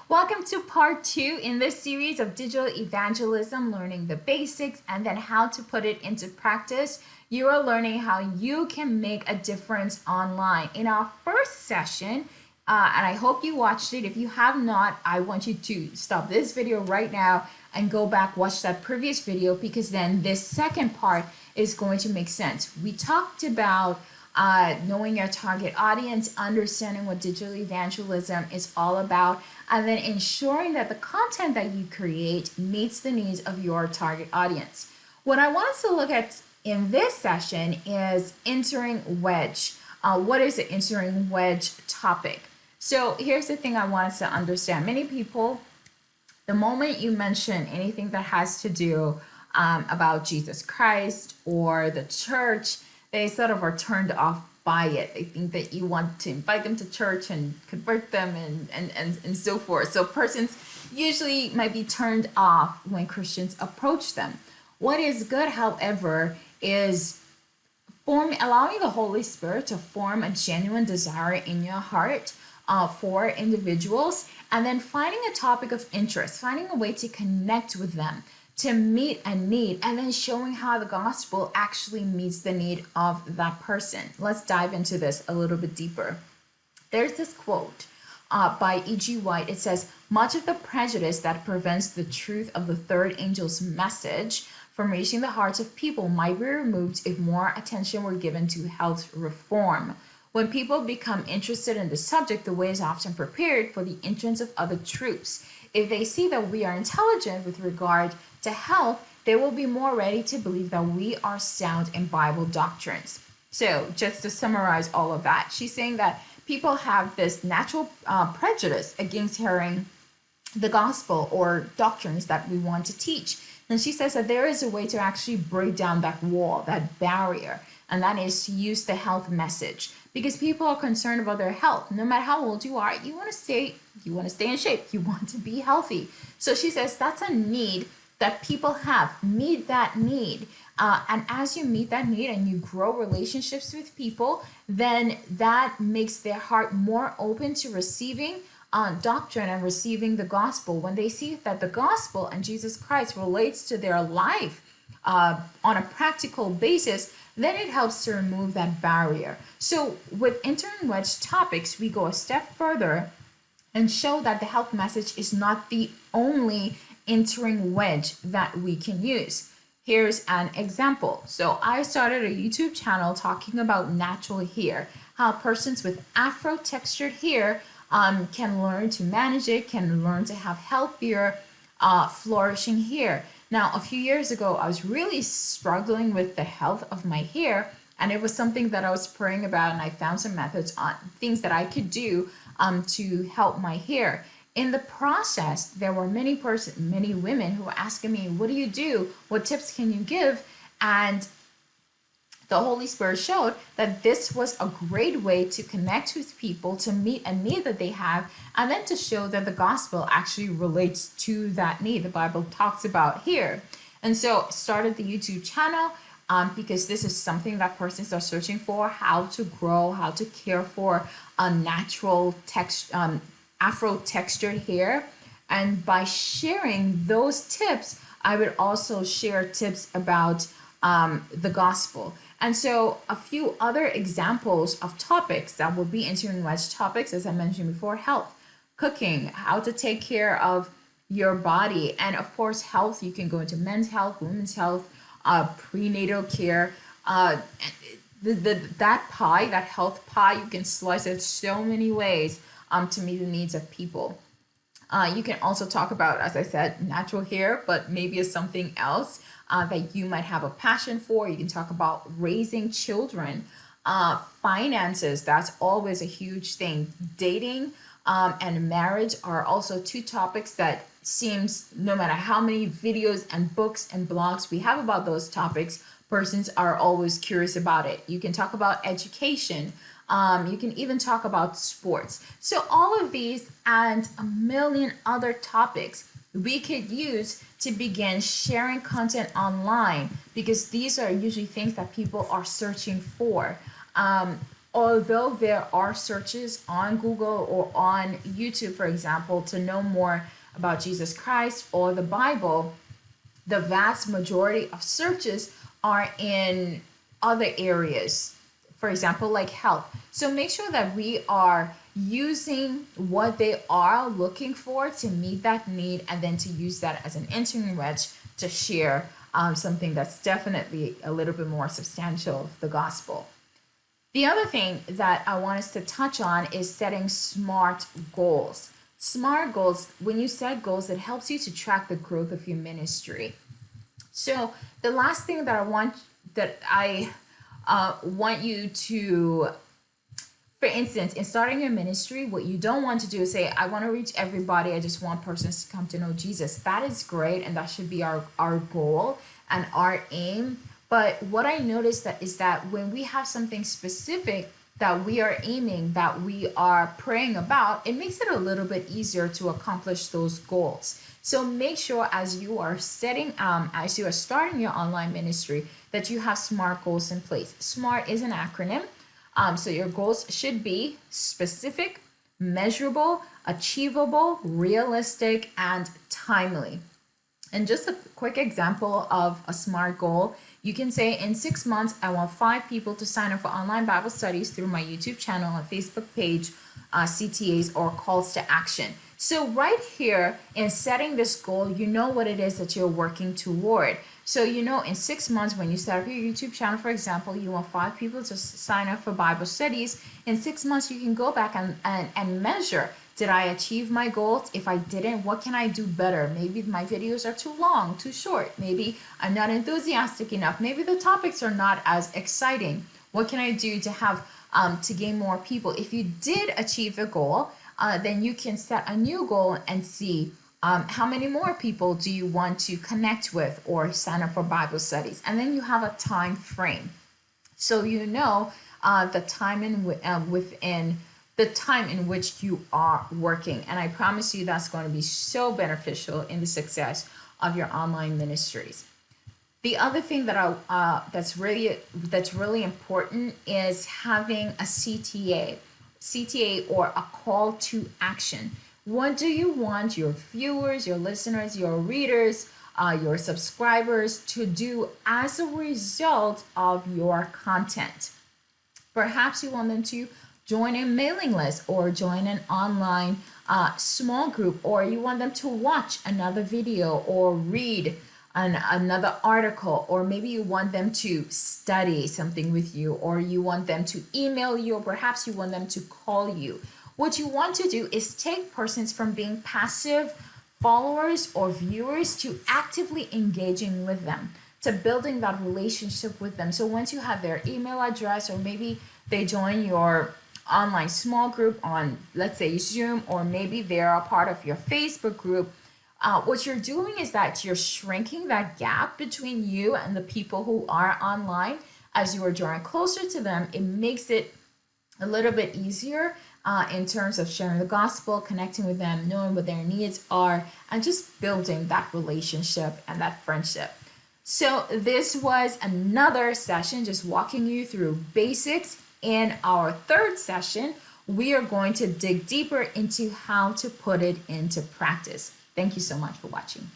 Welcome to part two in this series of digital evangelism, learning the basics and then how to put it into practice. You are learning how you can make a difference online. In our first session, and I hope you watched it. If you have not, I want you to stop this video right now and go back, watch that previous video, because then this second part is going to make sense. We talked about knowing your target audience, understanding what digital evangelism is all about, and then ensuring that the content that you create meets the needs of your target audience. What I want us to look at in this session is entering Wedge. What is the entering Wedge topic? So here's the thing I want us to understand. Many people, the moment you mention anything that has to do about Jesus Christ or the church, they sort of are turned off by it. They think that you want to invite them to church and convert them and so forth. So persons usually might be turned off when Christians approach them. What is good, however, is allowing the Holy Spirit to form a genuine desire in your heart for individuals, and then finding a topic of interest, finding a way to connect with them, to meet a need, and then showing how the gospel actually meets the need of that person. Let's dive into this a little bit deeper. There's this quote by E.G. White. It says, "Much of the prejudice that prevents the truth of the third angel's message from reaching the hearts of people might be removed if more attention were given to health reform. When people become interested in the subject, the way is often prepared for the entrance of other truths. If they see that we are intelligent with regard to health, they will be more ready to believe that we are sound in Bible doctrines." So just to summarize all of that, she's saying that people have this natural prejudice against hearing the gospel or doctrines that we want to teach. And she says that there is a way to actually break down that wall, that barrier, and that is to use the health message, because people are concerned about their health. No matter how old you are, you want to stay in shape, you want to be healthy. So she says that's a need that people have. Meet that need. And as you meet that need and you grow relationships with people, then that makes their heart more open to receiving doctrine and receiving the gospel. When they see that the gospel and Jesus Christ relates to their life on a practical basis, then it helps to remove that barrier. So with entering Wedge topics, we go a step further and show that the health message is not the only entering wedge that we can use. Here's an example. So I started a YouTube channel talking about natural hair, how persons with afro textured hair can learn to manage it, can learn to have healthier, flourishing hair. Now, a few years ago, I was really struggling with the health of my hair, and it was something that I was praying about, and I found some methods on things that I could do to help my hair. In the process, there were many women who were asking me, "What do you do? What tips can you give?" And the Holy Spirit showed that this was a great way to connect with people, to meet a need that they have, and then to show that the gospel actually relates to that need the Bible talks about here. And so started the YouTube channel because this is something that persons are searching for, how to grow, how to care for a natural afro textured hair. And by sharing those tips, I would also share tips about the gospel. And so a few other examples of topics that will be entering Wedge topics, as I mentioned before: health, cooking, how to take care of your body, and of course health. You can go into men's health, women's health, prenatal care. That health pie, you can slice it so many ways to meet the needs of people. You can also talk about, as I said, natural hair, but maybe it's something else that you might have a passion for. You can talk about raising children, finances. That's always a huge thing. Dating and marriage are also two topics that seems, no matter how many videos and books and blogs we have about those topics, persons are always curious about it. You can talk about education. You can even talk about sports. So all of these and a million other topics we could use to begin sharing content online, because these are usually things that people are searching for. although there are searches on Google or on YouTube, for example, to know more about Jesus Christ or the Bible, the vast majority of searches are in other areas, for example, like health. So make sure that we are using what they are looking for to meet that need, and then to use that as an entering wedge to share something that's definitely a little bit more substantial of the gospel. The other thing that I want us to touch on is setting SMART goals. SMART goals, when you set goals, it helps you to track the growth of your ministry. So the last thing that I want you to, for instance, in starting your ministry, what you don't want to do is say, I want to reach everybody, I just want persons to come to know Jesus. That is great, and that should be our goal and our aim. But what I noticed is that when we have something specific that we are aiming, that we are praying about, it makes it a little bit easier to accomplish those goals. So make sure as you are as you are starting your online ministry, that you have SMART goals in place. SMART is an acronym. So your goals should be specific, measurable, achievable, realistic, and timely. And just a quick example of a SMART goal, you can say in 6 months, I want 5 people to sign up for online Bible studies through my YouTube channel and Facebook page, CTAs, or calls to action. So right here in setting this goal, you know what it is that you're working toward. So you know in 6 months, when you start up your YouTube channel, for example, you want 5 people to sign up for Bible studies. In 6 months, you can go back and measure. Did I achieve my goals? If I didn't, what can I do better? Maybe my videos are too long, too short. Maybe I'm not enthusiastic enough. Maybe the topics are not as exciting. What can I do to have to gain more people? If you did achieve the goal, then you can set a new goal and see how many more people do you want to connect with or sign up for Bible studies. And then you have a time frame. So you know the time within the time in which you are working. And I promise you that's going to be so beneficial in the success of your online ministries. The other thing that that's really important is having a CTA or a call to action. What do you want your viewers, your listeners, your readers, your subscribers to do as a result of your content? Perhaps you want them to join a mailing list or join an online small group, or you want them to watch another video or read another article, or maybe you want them to study something with you, or you want them to email you, or perhaps you want them to call you. What you want to do is take persons from being passive followers or viewers to actively engaging with them, to building that relationship with them. So once you have their email address, or maybe they join your online small group on, let's say, Zoom, or maybe they're a part of your Facebook group, what you're doing is that you're shrinking that gap between you and the people who are online. As you are drawing closer to them, it makes it a little bit easier in terms of sharing the gospel, connecting with them, knowing what their needs are, and just building that relationship and that friendship. So this was another session just walking you through basics. In our third session, we are going to dig deeper into how to put it into practice. Thank you so much for watching.